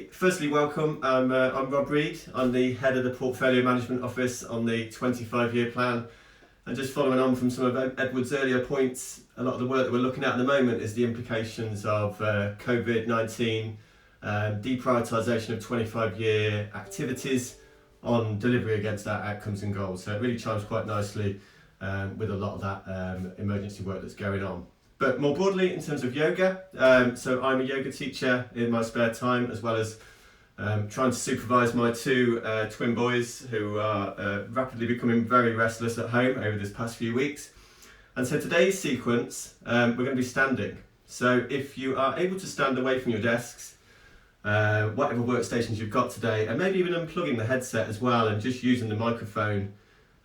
Firstly, welcome. I'm Rob Reed. I'm the head of the Portfolio Management Office on the 25-year plan. And just following on from some of Edward's earlier points, a lot of the work that we're looking at the moment is the implications of COVID-19, deprioritisation of 25-year activities on delivery against our outcomes and goals. So it really chimes quite nicely with a lot of that emergency work that's going on. But more broadly, in terms of yoga, so I'm a yoga teacher in my spare time, as well as trying to supervise my two twin boys who are rapidly becoming very restless at home over this past few weeks. And so today's sequence, we're going to be standing. So if you are able to stand away from your desks, whatever workstations you've got today, and maybe even unplugging the headset as well, and just using the microphone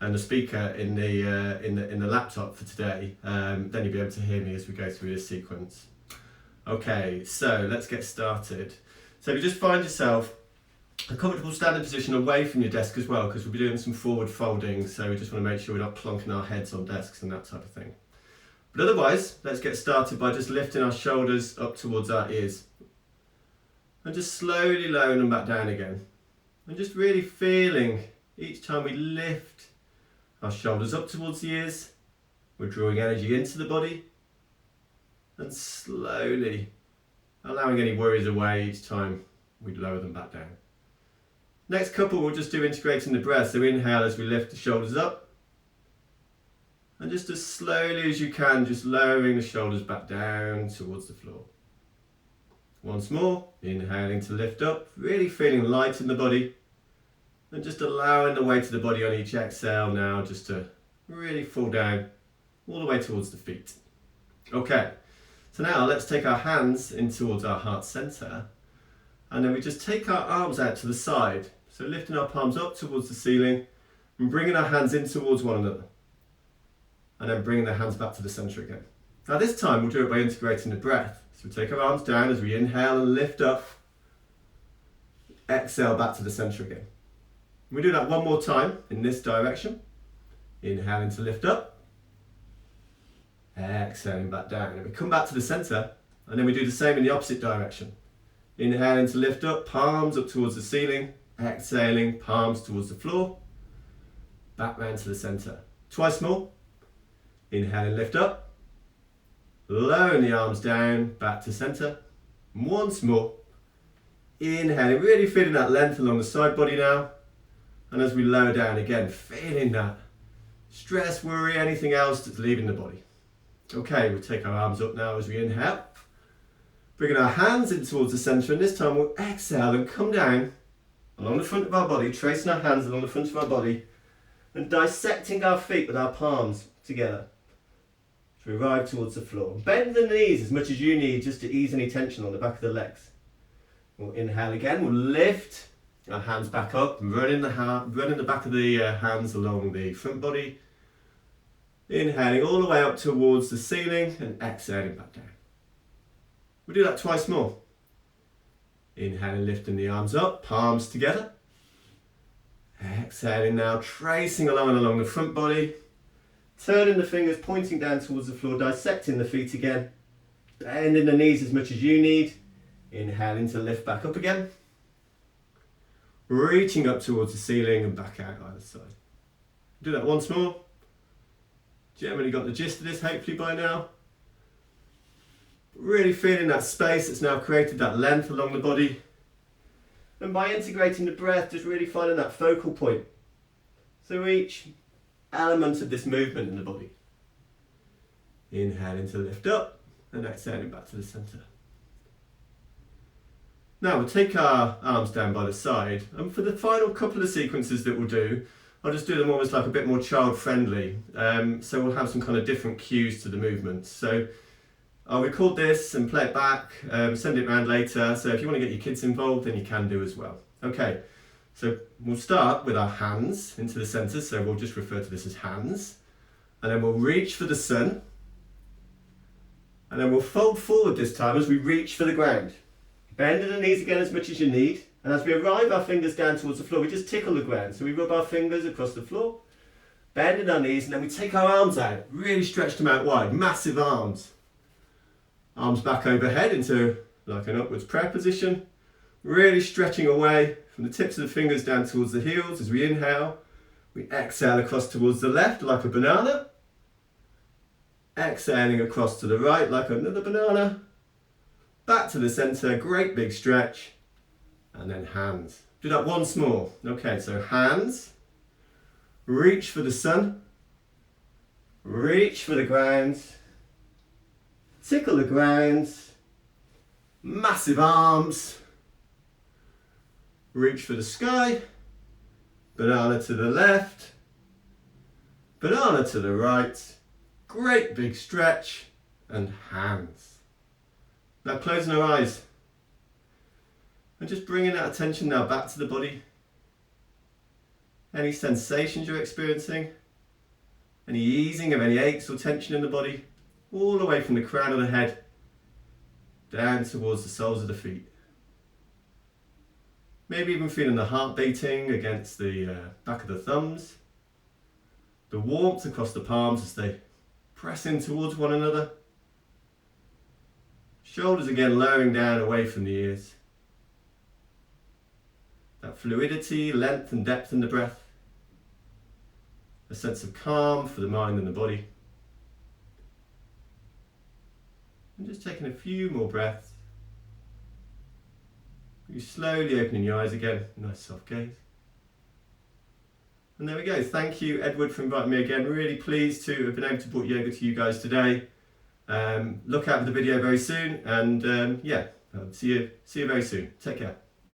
and the speaker in the laptop for today, then you'll be able to hear me as we go through this sequence. Okay, so let's get started. So if you just find yourself a comfortable standing position away from your desk as well, because we'll be doing some forward folding, so we just want to make sure we're not plonking our heads on desks and that type of thing. But otherwise, let's get started by just lifting our shoulders up towards our ears. And just slowly lowering them back down again. And just really feeling each time we lift our shoulders up towards the ears, we're drawing energy into the body, and slowly allowing any worries away each time we lower them back down. Next couple, we'll just do integrating the breath. So inhale as we lift the shoulders up, and just as slowly as you can, just lowering the shoulders back down towards the floor. Once more, inhaling to lift up, really feeling light in the body, and just allowing the weight of the body on each exhale now just to really fall down all the way towards the feet. Okay, so now let's take our hands in towards our heart center, and then we just take our arms out to the side. So lifting our palms up towards the ceiling and bringing our hands in towards one another, and then bringing the hands back to the center again. Now this time we'll do it by integrating the breath. So we take our arms down as we inhale and lift up, exhale back to the center again. We do that one more time in this direction. Inhaling to lift up, exhaling back down. And we come back to the center, and then we do the same in the opposite direction. Inhaling to lift up, palms up towards the ceiling, exhaling, palms towards the floor, back round to the center. Twice more. Inhaling, lift up, lowering the arms down, back to center. Once more. Inhaling, really feeling that length along the side body now. And as we lower down again, feeling that stress, worry, anything else that's leaving the body. Okay, we'll take our arms up now as we inhale. Bringing our hands in towards the center, and this time we'll exhale and come down along the front of our body, tracing our hands along the front of our body, and dissecting our feet with our palms together to arrive towards the floor. Bend the knees as much as you need just to ease any tension on the back of the legs. We'll inhale again, we'll lift our hands back up, running the back of the hands along the front body. Inhaling all the way up towards the ceiling and exhaling back down. We'll do that twice more. Inhaling, lifting the arms up, palms together. Exhaling now, tracing a line along the front body. Turning the fingers, pointing down towards the floor, dissecting the feet again. Bending the knees as much as you need. Inhaling to lift back up again. Reaching up towards the ceiling and back out either side. Do that once more. Generally got the gist of this hopefully by now. Really feeling that space that's now created, that length along the body. And by integrating the breath, just really finding that focal point. So each element of this movement in the body. Inhaling to lift up and exhaling back to the center. Now we'll take our arms down by the side, and for the final couple of sequences that we'll do, I'll just do them almost like a bit more child friendly. So we'll have some kind of different cues to the movement. So I'll record this and play it back, send it around later. So if you want to get your kids involved, then you can do as well. Okay, so we'll start with our hands into the center. So we'll just refer to this as hands. And then we'll reach for the sun. And then we'll fold forward this time as we reach for the ground. Bending the knees again as much as you need. And as we arrive our fingers down towards the floor, we just tickle the ground. So we rub our fingers across the floor, bending our knees, and then we take our arms out, really stretch them out wide, massive arms. Arms back overhead into like an upwards prayer position. Really stretching away from the tips of the fingers down towards the heels as we inhale. We exhale across towards the left like a banana. Exhaling across to the right like another banana. Back to the centre, great big stretch. And then hands. Do that once more. Okay, so hands. Reach for the sun. Reach for the ground. Tickle the ground. Massive arms. Reach for the sky. Banana to the left. Banana to the right. Great big stretch. And hands. Now closing our eyes. And just bringing that attention now back to the body. Any sensations you're experiencing. Any easing of any aches or tension in the body. All the way from the crown of the head down towards the soles of the feet. Maybe even feeling the heart beating against the back of the thumbs. The warmth across the palms as they press in towards one another. Shoulders again lowering down away from the ears. That fluidity, length and depth in the breath. A sense of calm for the mind and the body. And just taking a few more breaths. You slowly opening your eyes again, nice soft gaze. And there we go. Thank you, Edward, for inviting me again. Really pleased to have been able to put yoga to you guys today. Look out for the video very soon, and yeah, I'll see you very soon. Take care.